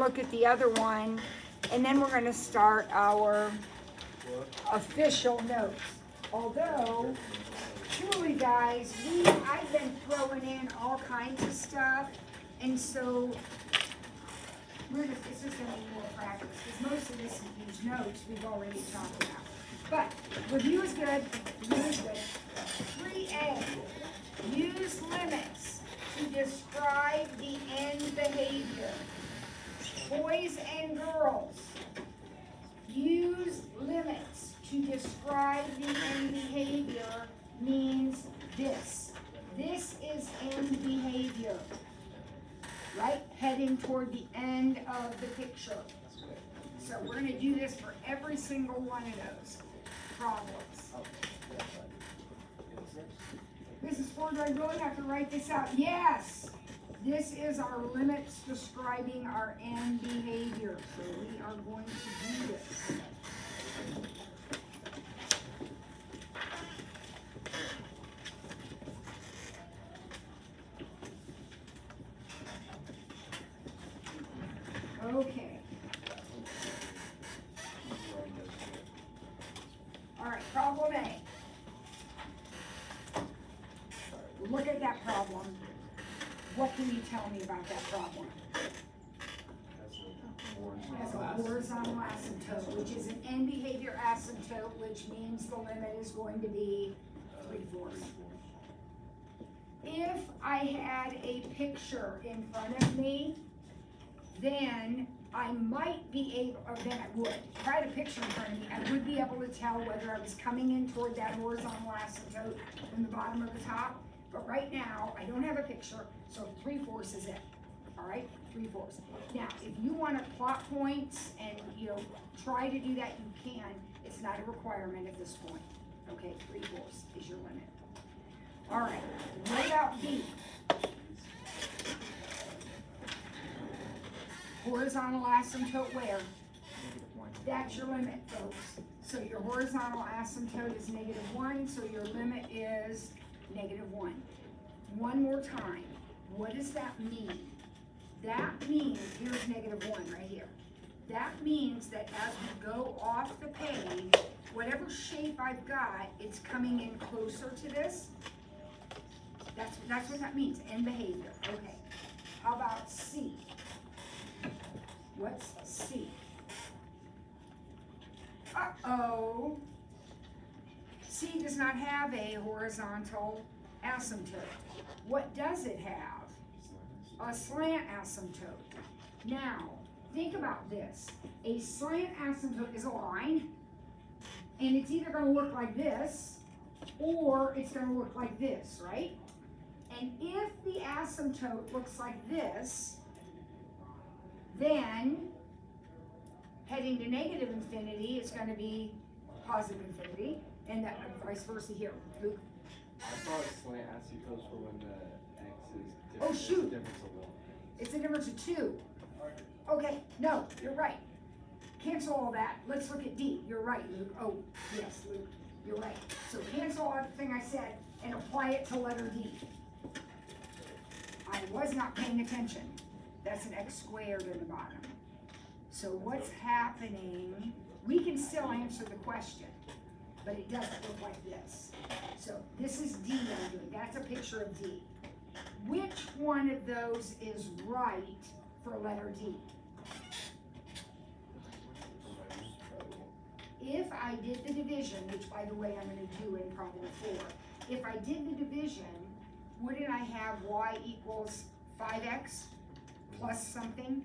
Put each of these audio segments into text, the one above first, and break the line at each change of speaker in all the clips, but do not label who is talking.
look at the other one, and then we're going to start our official notes. Although, truly guys, I've been throwing in all kinds of stuff, and so it's just going to be more practice, because most of these notes we've already talked about. But review is good, review is good. 3A, use limits to describe the end behavior. Boys and girls, use limits to describe the end behavior means this. This is end behavior, right? Heading toward the end of the picture. So we're going to do this for every single one of those problems. Mrs. Ford, do I really have to write this out? Yes. This is our limits describing our end behavior. So we are going to do this. Okay. All right, problem A. Look at that problem. What can you tell me about that problem? As a horizontal asymptote, which is an end behavior asymptote, which means the limit is going to be 3/4. If I had a picture in front of me, then I might be able, or then I would. If I had a picture in front of me, I would be able to tell whether I was coming in toward that horizontal asymptote from the bottom or the top. But right now, I don't have a picture, so 3/4 is it. All right, 3/4. Now, if you want to plot points and try to do that, you can. It's not a requirement at this point. Okay, 3/4 is your limit. All right. What about B? Horizontal asymptote where? That's your limit, folks. So your horizontal asymptote is -1, so your limit is -1. One more time. What does that mean? That means, here's -1 right here. That means that as we go off the page, whatever shape I've got, it's coming in closer to this. That's what that means, end behavior. Okay. How about C? What's C? Uh-oh. C does not have a horizontal asymptote. What does it have? A slant asymptote. Now, think about this. A slant asymptote is a line, and it's either going to look like this, or it's going to look like this, right? And if the asymptote looks like this, then heading to negative infinity is going to be positive infinity, and that vice versa here. Luke?
I thought slant asymptotes were when the x is different.
Oh, shoot.
It's a difference of 1.
It's a difference of 2. Okay, no, you're right. Cancel all that. Let's look at D. You're right, Luke. Oh, yes, Luke, you're right. So cancel everything I said and apply it to letter D. I was not paying attention. That's an x squared in the bottom. So what's happening? We can still answer the question, but it doesn't look like this. So this is D I'm doing. That's a picture of D. Which one of those is right for letter D? If I did the division, which by the way I'm going to do in problem 4, if I did the division, wouldn't I have y equals 5x plus something?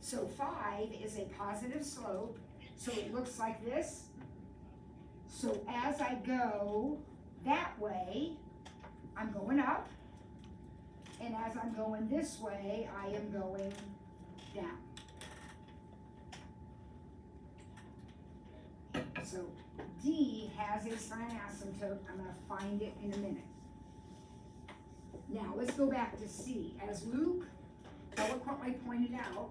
So 5 is a positive slope, so it looks like this. So as I go that way, I'm going up, and as I'm going this way, I am going down. So D has a sine asymptote. I'm going to find it in a minute. Now let's go back to C. As Luke eloquently pointed out,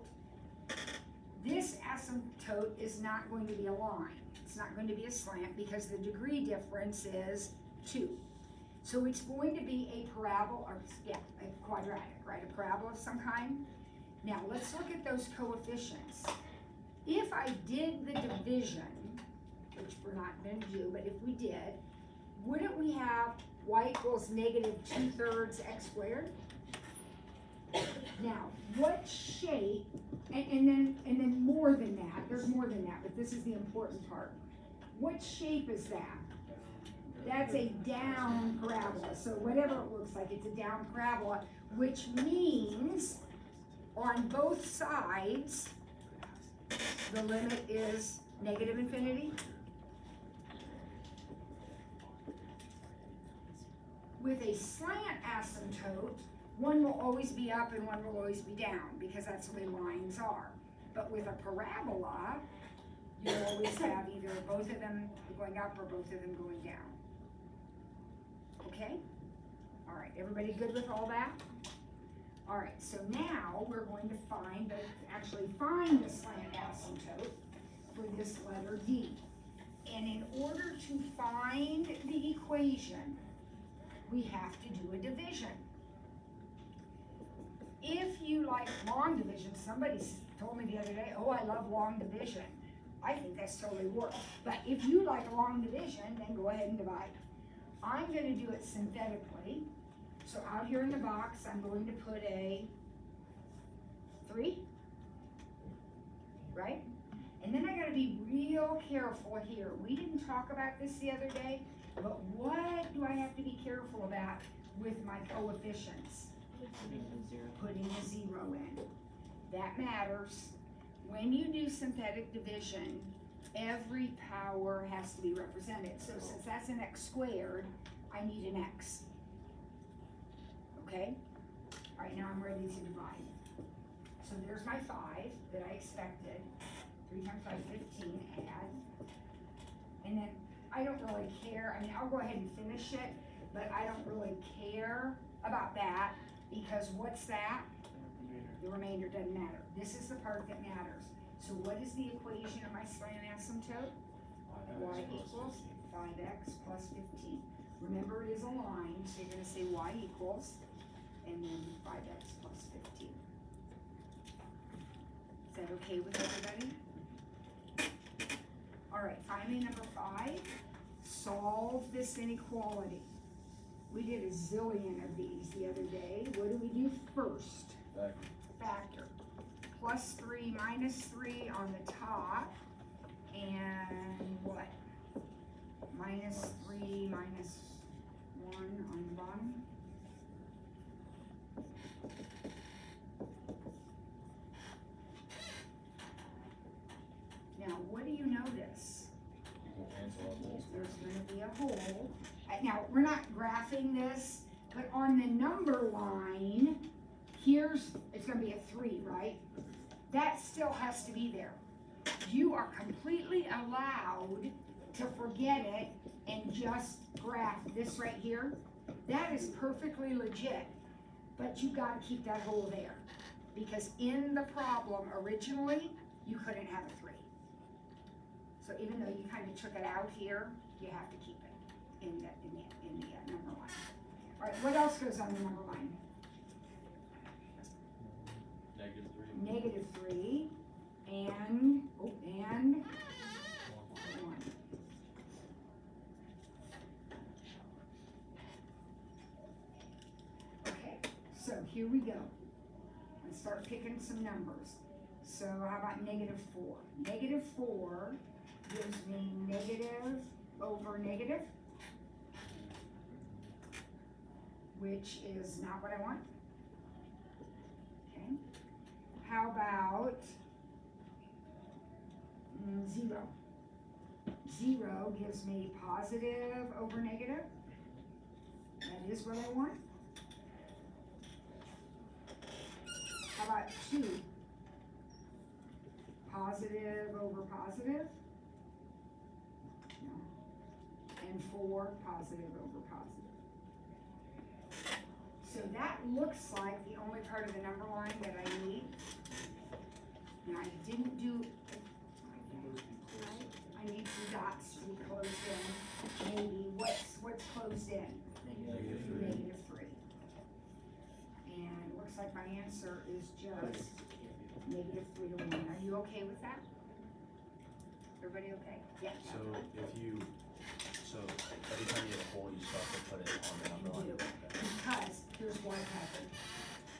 this asymptote is not going to be a line. It's not going to be a slant because the degree difference is 2. So it's going to be a parabola, or a quadratic, right? A parabola of some kind. Now, let's look at those coefficients. If I did the division, which we're not gonna do, but if we did, wouldn't we have y equals negative 2/3 x squared? Now, what shape, and then more than that, there's more than that, but this is the important part. What shape is that? That's a down parabola, so whatever it looks like, it's a down parabola, which means on both sides, the limit is negative infinity. With a slant asymptote, one will always be up and one will always be down, because that's the way lines are. But with a parabola, you'll always have either both of them going up or both of them going down. Okay? All right, everybody good with all that? All right, so now we're going to find the slant asymptote for this letter D. And in order to find the equation, we have to do a division. If you like long division, somebody told me the other day, oh, I love long division. I think that's totally works. But if you like long division, then go ahead and divide. I'm gonna do it synthetically. So out here in the box, I'm going to put a 3, right? And then I gotta be real careful here. We didn't talk about this the other day, but what do I have to be careful about with my coefficients? Putting a 0 in. That matters. When you do synthetic division, every power has to be represented. So since that's an x squared, I need an x. Okay? All right, now I'm ready to divide. So there's my 5 that I expected. 3 times 5, 15, add. And then I don't really care. I mean, I'll go ahead and finish it, but I don't really care about that, because what's that? The remainder doesn't matter. This is the part that matters. So what is the equation of my slant asymptote? Y equals 5x plus 15. Remember, it is a line, so you're gonna say y equals, and then 5x plus 15. Is that okay with everybody? All right, finally, number 5, solve this inequality. We did a zillion of these the other day. What do we do first? Factor. Plus 3 minus 3 on the top, and what? Minus 3 minus 1 on the bottom. Now, what do you notice? There's going to be a hole. Now, we're not graphing this, but on the number line, it's going to be a 3, right? That still has to be there. You are completely allowed to forget it and just graph this right here. That is perfectly legit, but you got to keep that hole there, because in the problem originally, you couldn't have a 3. So even though you kind of took it out here, you have to keep it in the number line. All right, what else goes on the number line? -3, and 1. Okay, so here we go. Let's start picking some numbers. So how about -4? -4 gives me negative over negative, which is not what I want. Okay. How about 0? 0 gives me positive over negative. That is what I want. How about 2? Positive over positive. No. And 4, positive over positive. So that looks like the only part of the number line that I need. Now I didn't do, I need some dots to be closed in. Maybe, what's closed in? -3. And it looks like my answer is just -3 to 1. Are you okay with that? Everybody okay? Yeah.
So every time you get a hole, you still have to put it on the number line?
You do, because here's what happened.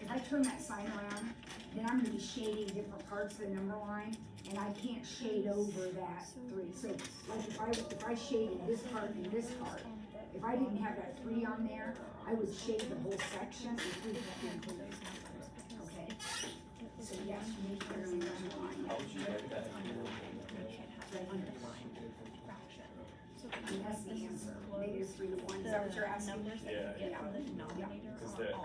If I turn that sign around, then I'm gonna be shading different parts of the number line, and I can't shade over that 3. So like if I shaded this part and this part, if I didn't have that 3 on there, I would shade the whole section and 3 can't be included. Okay? So yes, you need to put it on the number line.
How would you write that?
And that's the answer, -3 to 1, is that what you're asking?
Yeah,
Yeah.
because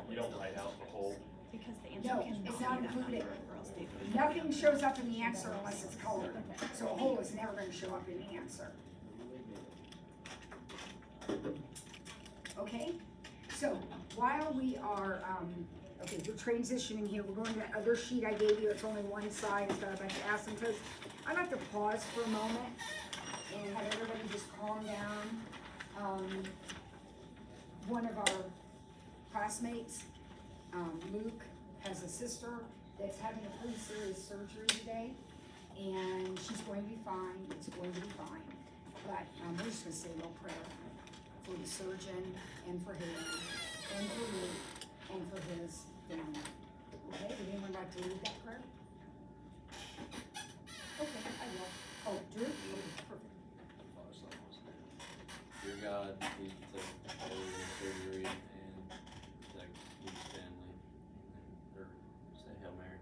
you don't write out the whole.
Because the answer
No,
cannot
it's
be
not
that
included.
number, or else they would-
Nothing shows up in the answer unless it's colored, so a hole is never gonna show up in the answer. Okay, so while we are, okay, we're transitioning here, we're going to that other sheet I gave you, it's only one side, it's got a bunch of asymptotes. I'd like to pause for a moment and have everybody just calm down. One of our classmates, Luke, has a sister that's having a pretty serious surgery today, and she's going to be fine, it's going to be fine. But, we're just gonna say a little prayer for the surgeon, and for Haley, and for Luke, and for his family. Okay, would anyone like to lead that prayer? Okay, I will. Oh, Drew? Okay, perfect.
Dear God, please protect Haley in surgery and protect Luke's family. Or say Hail Mary.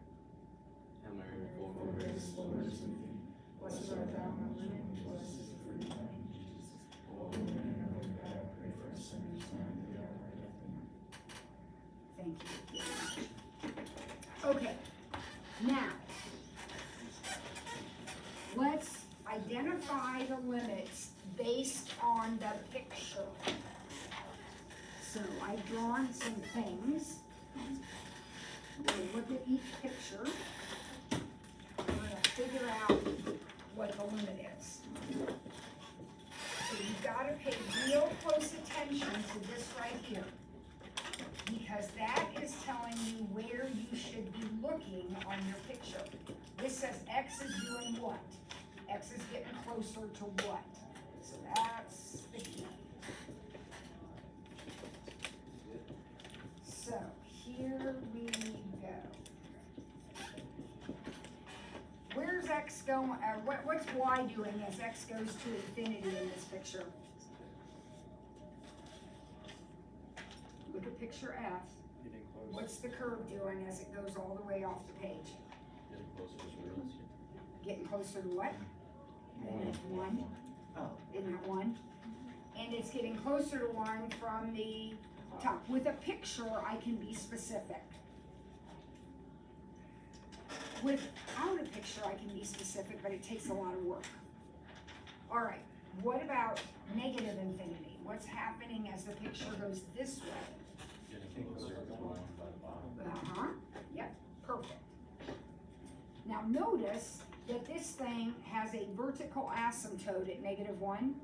Hail Mary, full of grace, the Lord is with you.
Blessed art thou among women, blessed is the fruit of thy womb, Jesus. Holy Mary, Mother of God, pray for us sinners now and at the hour of our death. Amen. Thank you very much. Okay, now, let's identify the limits based on the picture. So I've drawn some things. We'll look at each picture. We're gonna figure out what the limit is. So you've gotta pay real close attention to this right here, because that is telling you where you should be looking on your picture. This says X is doing what? X is getting closer to what? So that's the key. So here we go. Where's X going, what's Y doing as X goes to infinity in this picture? Look at picture F.
Getting close.
What's the curve doing as it goes all the way off the page?
Getting closer to zero.
Getting closer to what? One.
Oh.
Isn't that one? And it's getting closer to one from the top. With a picture, I can be specific. Without a picture, I can be specific, but it takes a lot of work. All right, what about negative infinity? What's happening as the picture goes this way?
Getting closer to 1 by the bottom.
Uh-huh, yep, perfect. Now notice that this thing has a vertical asymptote at -1.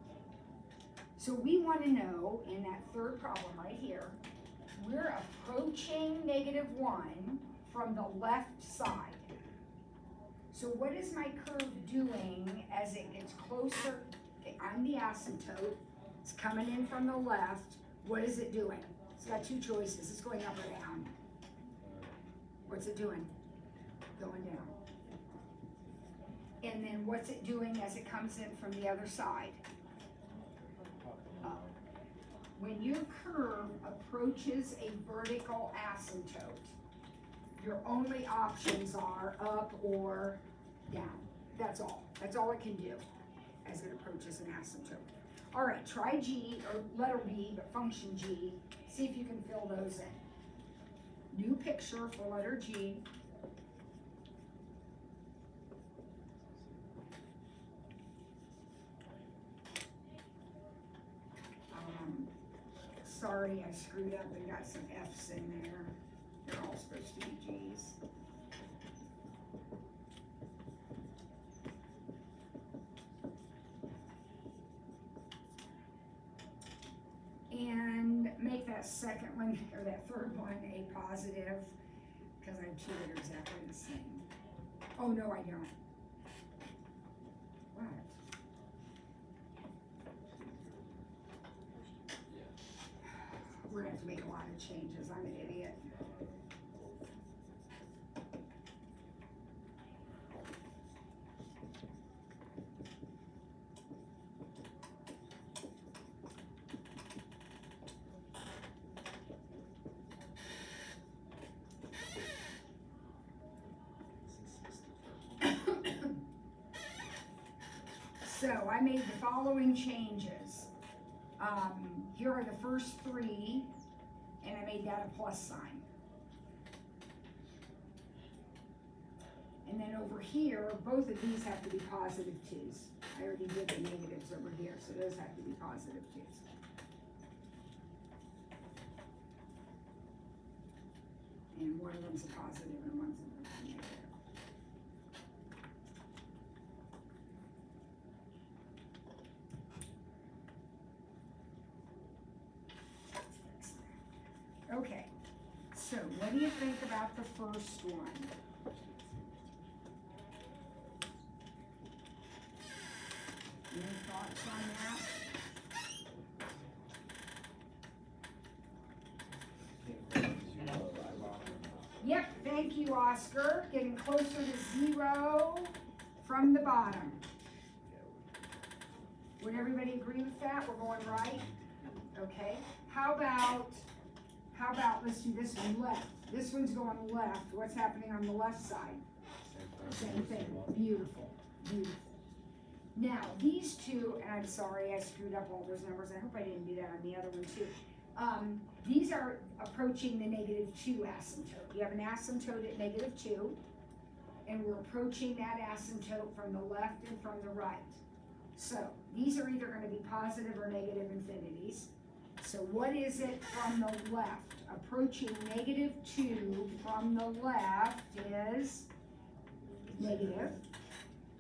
So we want to know in that third problem right here, we're approaching -1 from the left side. So what is my curve doing as it gets closer? Okay, I'm the asymptote, it's coming in from the left. What is it doing? It's got two choices, it's going up or down. What's it doing? Going down. And then what's it doing as it comes in from the other side? Up. When your curve approaches a vertical asymptote, your only options are up or down. That's all. That's all it can do as it approaches an asymptote. All right, try G, or letter B, but function G. See if you can fill those in. New picture for letter G. Sorry, I screwed up and got some F's in there. They're all supposed to be G's. And make that second one, or that third one, a positive, because I have two that are exactly the same. Oh, no, I don't. What? We're gonna have to make a lot of changes, I'm an idiot. So I made the following changes. Here are the first three, and I made that a plus sign. And then over here, both of these have to be positive twos. I already did the negatives over here, so those have to be positive twos. And one of them's a positive and one's a negative. Okay, so what do you think about the first one? Any thoughts on that? Yep, thank you, Oscar. Getting closer to zero from the bottom. Would everybody agree with that? We're going right? Okay. How about, let's do this one left. This one's going left. What's happening on the left side? Same thing. Beautiful, beautiful. Now, these two, and I'm sorry I screwed up all those numbers. I hope I didn't do that on the other one too. These are approaching the -2 asymptote. You have an asymptote at -2, and we're approaching that asymptote from the left and from the right. So, these are either gonna be positive or negative infinities. So what is it from the left? Approaching -2 from the left is negative.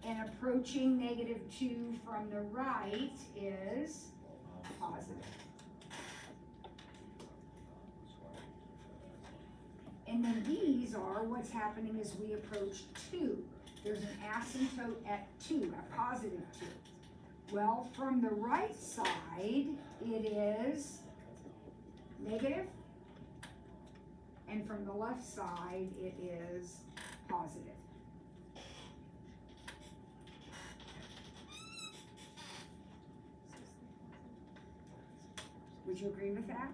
And approaching -2 from the right is positive. And then these are what's happening as we approach 2. There's an asymptote at 2, a positive 2. Well, from the right side, it is negative, and from the left side, it is positive. Would you agree with that?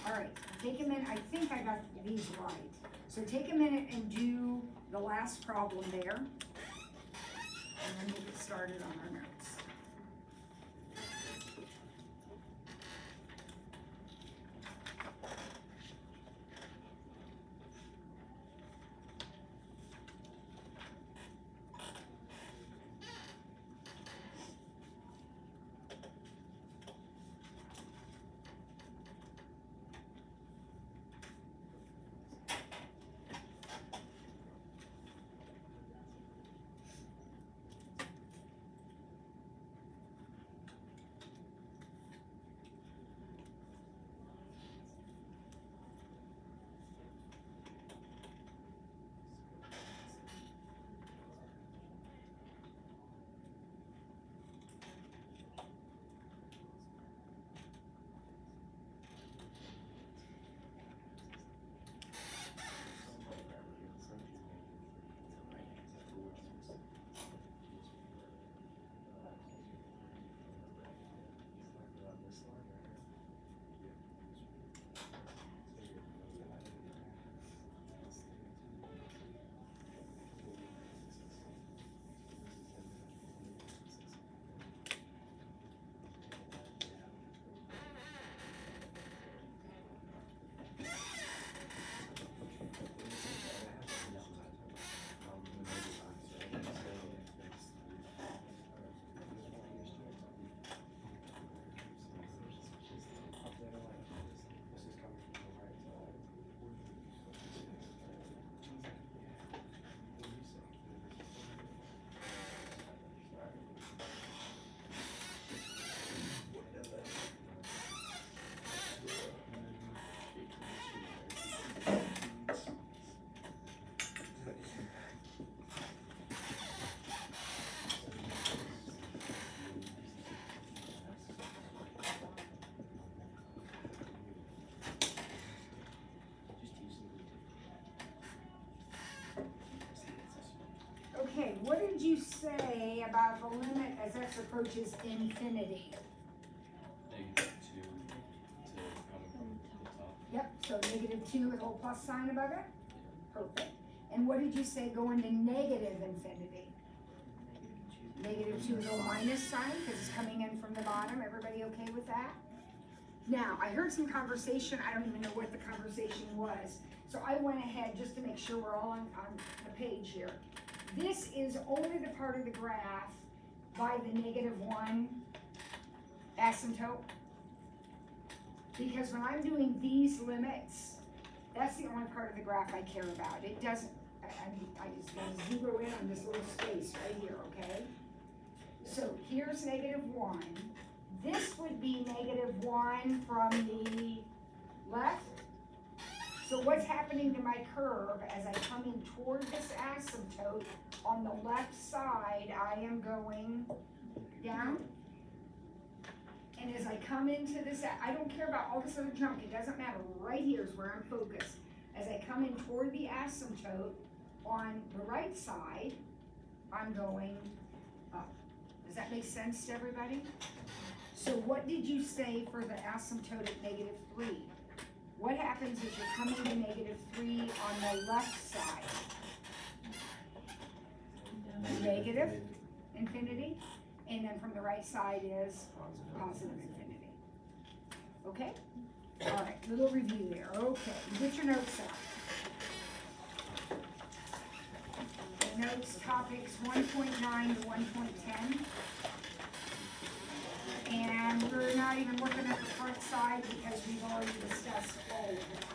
All right, take a minute. I think I got these right. So take a minute and do the last problem there. And then we'll get started on our notes. Okay, what did you say about the limit as x approaches infinity?
-2 to come from the top.
Yep, so -2 with a little plus sign above it? Perfect. And what did you say going to negative infinity? -2 with a little minus sign, because it's coming in from the bottom. Everybody okay with that? Now, I heard some conversation, I don't even know what the conversation was. So I went ahead just to make sure we're all on the page here. This is only the part of the graph by the -1 asymptote. Because when I'm doing these limits, that's the only part of the graph I care about. It doesn't, I just gotta zero in on this little space right here, okay? So here's -1. This would be -1 from the left. So what's happening to my curve as I come in toward this asymptote on the left side, I am going down. And as I come into this, I don't care about all this other junk, it doesn't matter, right here is where I'm focused. As I come in toward the asymptote on the right side, I'm going up. Does that make sense to everybody? So what did you say for the asymptote at -3? What happens is you're coming to -3 on the left side? Negative infinity, and then from the right side is positive infinity. Okay? All right, little review there. Okay, you get your notes out. The notes topics 1.9 to 1.10. And we're not even looking at the front side because we've already discussed all of that.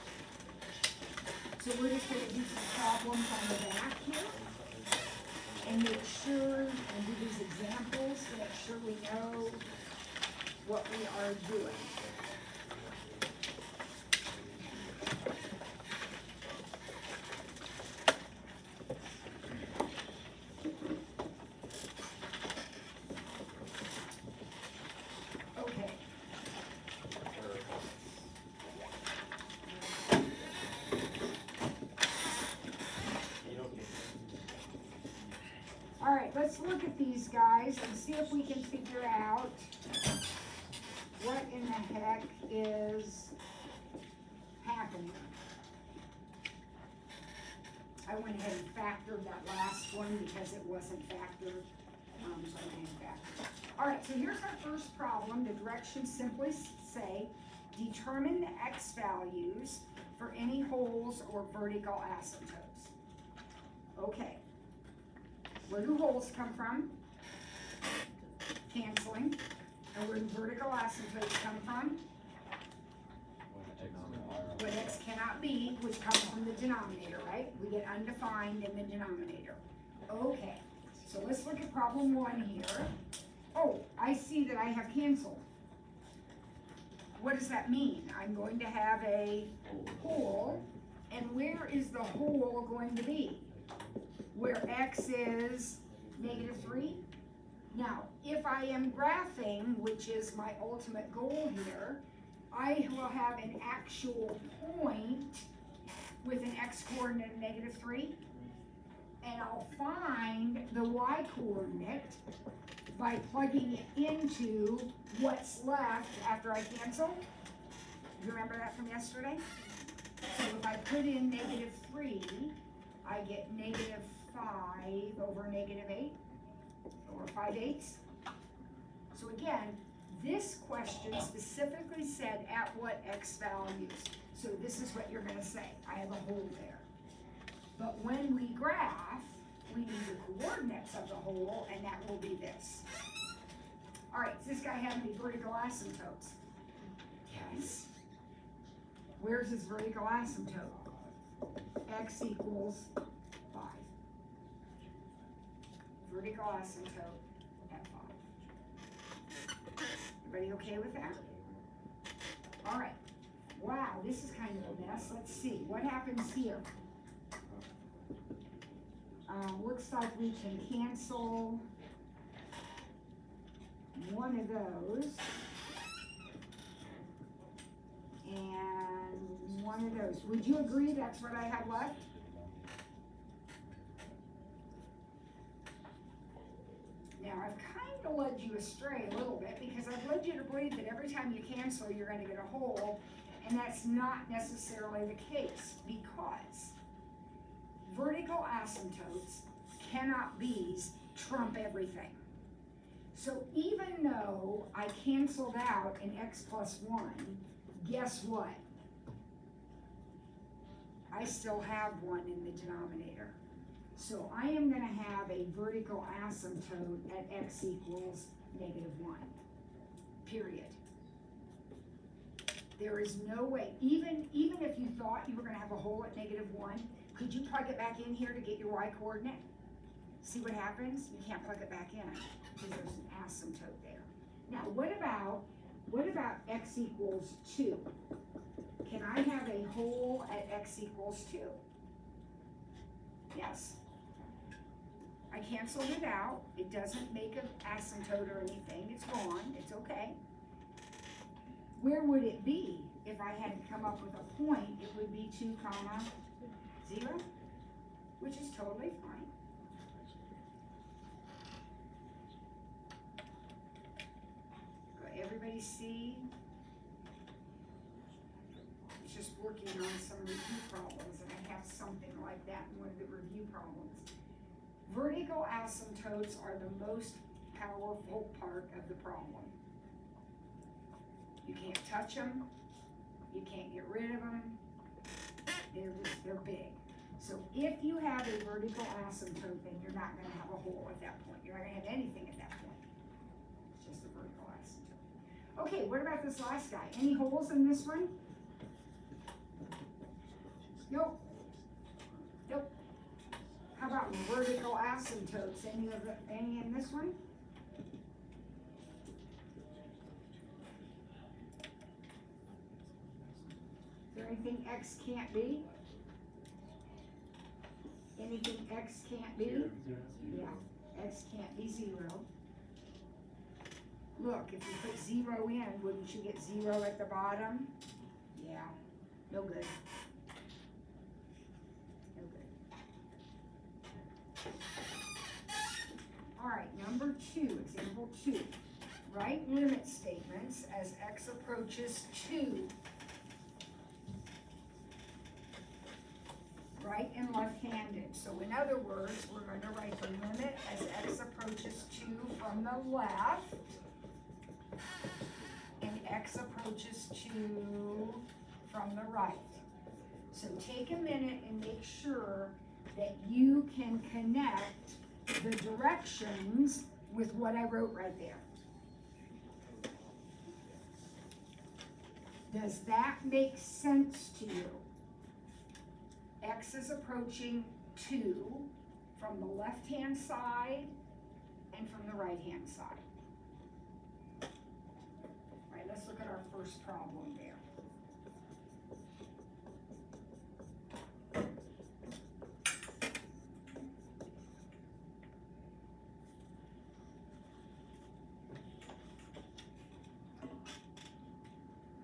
So we're just gonna do some problems on the back here. And make sure, and do these examples to make sure we know what we are doing. Okay. All right, let's look at these guys and see if we can figure out what in the heck is happening. I went ahead and factored that last one because it wasn't factored, so I went ahead and factored. All right, so here's our first problem. The directions simply say, determine the x values for any holes or vertical asymptotes. Okay. Where do holes come from? Canceling. And where do vertical asymptotes come from? What x cannot be, which comes from the denominator, right? We get undefined in the denominator. Okay, so let's look at problem 1 here. Oh, I see that I have canceled. What does that mean? I'm going to have a hole, and where is the hole going to be? Where x is -3. Now, if I am graphing, which is my ultimate goal here, I will have an actual point with an x coordinate of -3, and I'll find the y coordinate by plugging it into what's left after I cancel. Do you remember that from yesterday? So if I put in -3, I get -5 over -8, or 5/8. So again, this question specifically said at what x values. So this is what you're gonna say. I have a hole there. But when we graph, we need the coordinates of the hole, and that will be this. All right, does this guy have any vertical asymptotes? Yes. Where's his vertical asymptote? X equals 5. Vertical asymptote at 5. Everybody okay with that? All right. Wow, this is kind of a mess. Let's see. What happens here? Looks like we can cancel one of those and one of those. Would you agree that's what I have left? Now, I've kind of led you astray a little bit because I've led you to believe that every time you cancel, you're gonna get a hole, and that's not necessarily the case because vertical asymptotes cannot be's trump everything. So even though I canceled out an x plus 1, guess what? I still have 1 in the denominator. So I am gonna have a vertical asymptote at x equals -1, period. There is no way, even if you thought you were gonna have a hole at -1, could you plug it back in here to get your y coordinate? See what happens? You can't plug it back in because there's an asymptote there. Now, what about x equals 2? Can I have a hole at x equals 2? Yes. I canceled it out. It doesn't make an asymptote or anything. It's gone. It's okay. Where would it be if I hadn't come up with a point? It would be 2, 0, which is totally fine. Everybody see? It's just working on some review problems, and I have something like that in one of the review problems. Vertical asymptotes are the most powerful part of the problem. You can't touch them, you can't get rid of them, they're big. So if you have a vertical asymptote, then you're not gonna have a hole at that point. You're not gonna have anything at that point. It's just a vertical asymptote. Okay, what about this last guy? Any holes in this one? Nope. Nope. How about vertical asymptotes? Any in this one? Is there anything x can't be? Anything x can't be? Yeah, x can't be 0. Look, if you put 0 in, wouldn't you get 0 at the bottom? Yeah, no good. No good. All right, number 2, example 2. Write limit statements as x approaches 2. Right and left-handed. So in other words, we're going to write the limit as x approaches 2 from the left, and x approaches 2 from the right. So take a minute and make sure that you can connect the directions with what I wrote right there. Does that make sense to you? X is approaching 2 from the left-hand side and from the right-hand side. All right, let's look at our first problem there.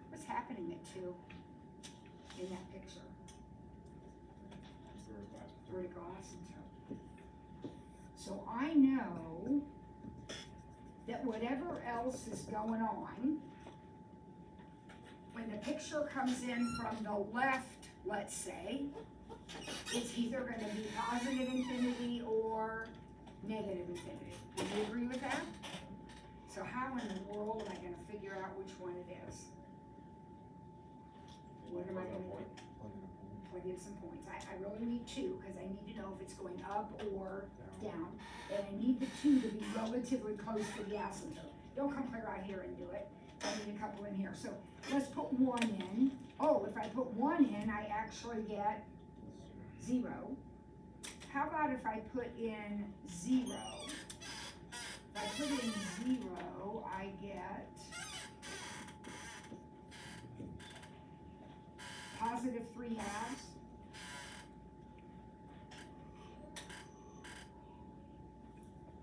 What's happening at 2 in that picture? Vertical asymptote. So I know that whatever else is going on, when the picture comes in from the left, let's say, it's either going to be positive infinity or negative infinity. Do you agree with that? So how in the world am I going to figure out which one it is? What am I going to do? Plug in some points. I really need 2 because I need to know if it's going up or down. And I need the 2 to be relatively close to the asymptote. Don't come clear out here and do it. I need a couple in here. So let's put 1 in. Oh, if I put 1 in, I actually get 0. How about if I put in 0? If I put in 0, I get positive 3/2.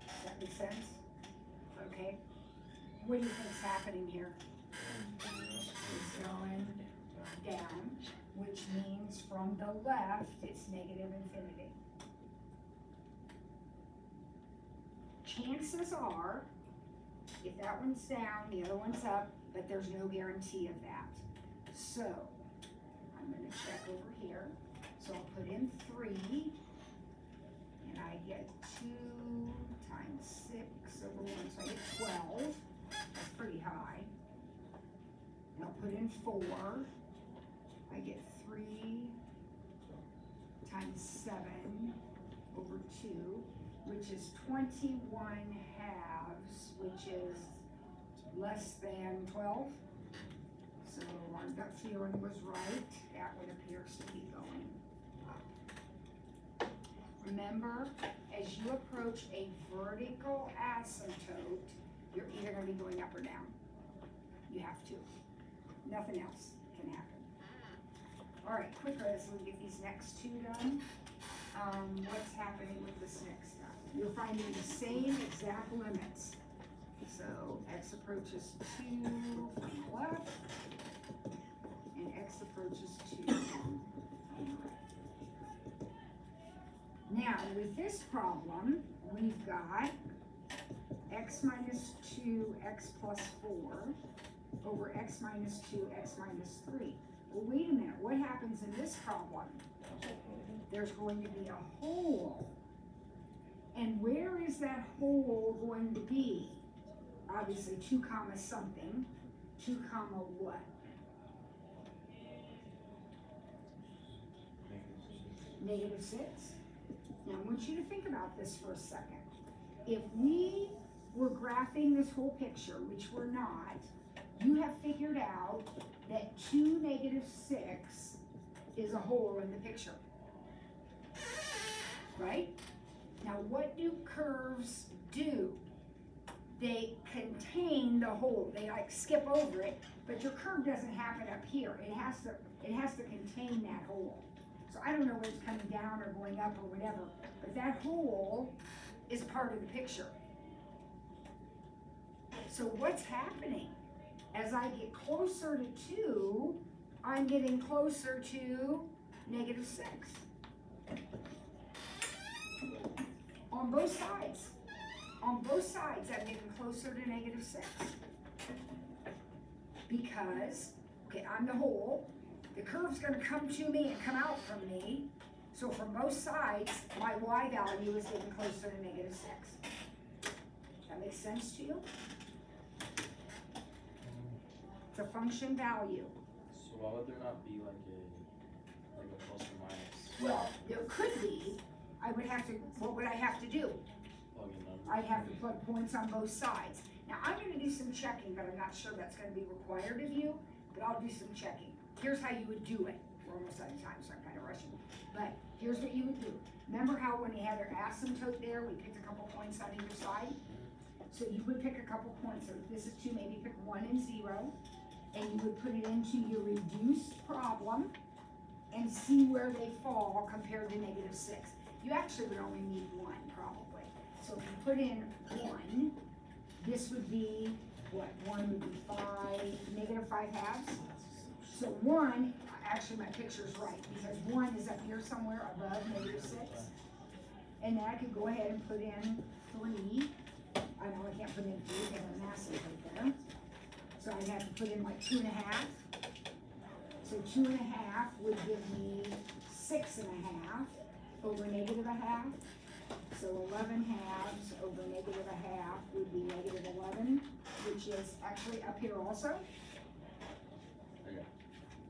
Does that make sense? Okay. What do you think's happening here? It's going down, which means from the left, it's negative infinity. chances are, if that one's down, the other one's up, but there's no guarantee of that. So, I'm gonna check over here. So I'll put in 3, and I get 2 times 6 over 1, so I get 12. That's pretty high. And I'll put in 4. I get 3 times 7 over 2, which is 21 halves, which is less than 12. So our gut feeling was right. That one appears to be going up. Remember, as you approach a vertical asymptote, you're either going to be going up or down. You have to. Nothing else can happen. All right, quickly, so we get these next 2 done. What's happening with this next stuff? You're finding the same exact limits. So x approaches 2 from the left, and x approaches 2 from the right. Now, with this problem, we've got x minus 2, x plus 4, over x minus 2, x minus 3. Well, wait a minute, what happens in this problem? There's going to be a hole. And where is that hole going to be? Obviously 2 comma something, 2 comma what? -6. Now I want you to think about this for a second. If we were graphing this whole picture, which we're not, you have figured out that 2 -6 is a hole in the picture. Right? Now what do curves do? They contain the hole. They like skip over it, but your curve doesn't happen up here. It has to contain that hole. So I don't know whether it's coming down or going up or whatever, but that hole is part of the picture. So what's happening? As I get closer to 2, I'm getting closer to -6. On both sides. On both sides, I'm getting closer to -6. Because, okay, I'm the hole. The curve's gonna come to me and come out from me. So from both sides, my y value is getting closer to -6. That makes sense to you? It's a function value.
So why would there not be like a plus or minus?
Well, there could be. I would have to, what would I have to do?
Plug in numbers.
I'd have to plug points on both sides. Now, I'm gonna do some checking, but I'm not sure that's gonna be required of you, but I'll do some checking. Here's how you would do it. We're almost out of time, so I'm kinda rushing. But here's what you would do. Remember how when we had our asymptote there, we picked a couple points on either side? So you would pick a couple points, so if this is 2, maybe pick 1 and 0, and you would put it into your reduced problem and see where they fall compared to -6. You actually would only need 1, probably. So if you put in 1, this would be, what, 1 would be 5, -5 halves? So 1, actually my picture's right, because 1 is up here somewhere above -6. And then I could go ahead and put in 3. I know I can't put in 3, because I'm massive right there. So I'd have to put in like 2.5. So 2.5 would give me 6.5 over -0.5. So 11 halves over -0.5 would be -11, which is actually up here also.
Okay.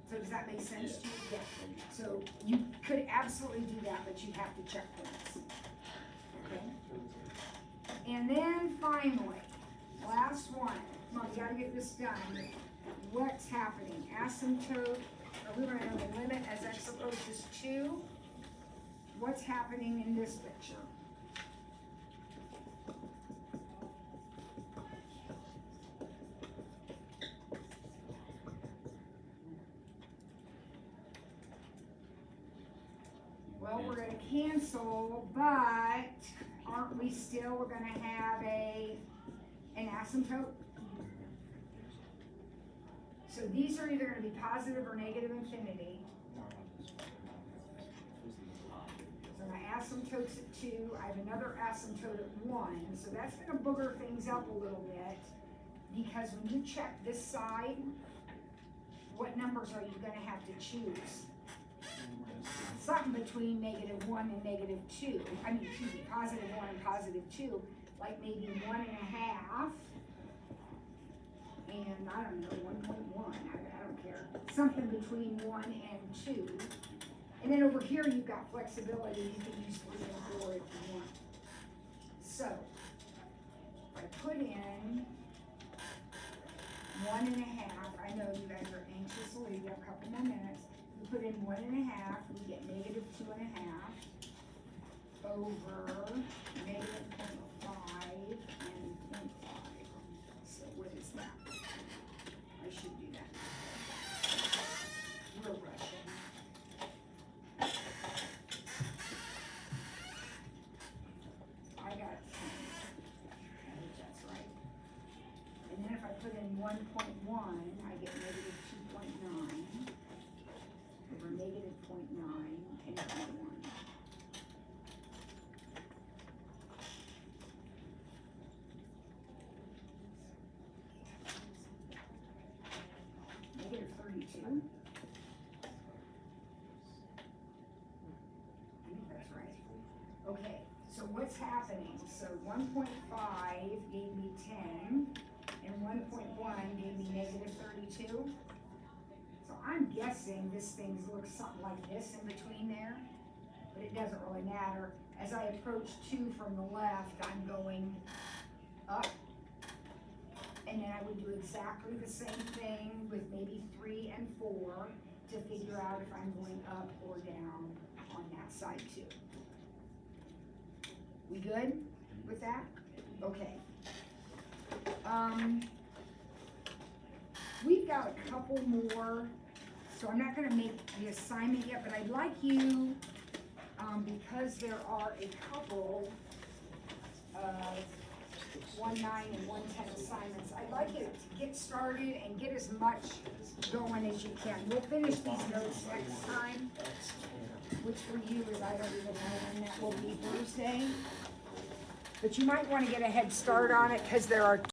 So does that make sense to you? Yeah. So you could absolutely do that, but you have to check points. Okay? And then finally, last one. Come on, we gotta get this done. What's happening? Asymptote, we were in the limit as x approaches 2. What's happening in this picture? Well, we're gonna cancel, but aren't we still gonna have an asymptote? So these are either gonna be positive or negative infinity. So my asymptote's at 2, I have another asymptote at 1, so that's gonna booger things up a little bit, because when you check this side, what numbers are you gonna have to choose? Something between -1 and -2, I mean, excuse me, +1 and +2, like maybe 1.5, and I don't know, 1.1, I don't care, something between 1 and 2. And then over here, you've got flexibility, you can use 3 and 4 if you want. So, if I put in 1.5, I know you guys are anxious to leave, you have a couple more minutes. We put in 1.5, we get -2.5 over -0.5 and 0.5. So what is that? I should do that. We're rushing. I got 10. I think that's right. And then if I put in 1.1, I get -2.9 over -0.9 and 0.1. -32. I think that's right. Okay, so what's happening? So 1.5 gave me 10, and 1.1 gave me -32. So I'm guessing this thing looks something like this in between there, but it doesn't really matter. As I approach 2 from the left, I'm going up. And then I would do exactly the same thing with maybe 3 and 4 to figure out if I'm going up or down on that side too. We good with that? Okay. We've got a couple more, so I'm not gonna make the assignment yet, but I'd like you, because there are a couple of 1.9 and 1.10 assignments, I'd like you to get started and get as much going as you can. We'll finish these notes next time, which for you is, I don't even know when that will be, Thursday. But you might wanna get a head start on it, cause there are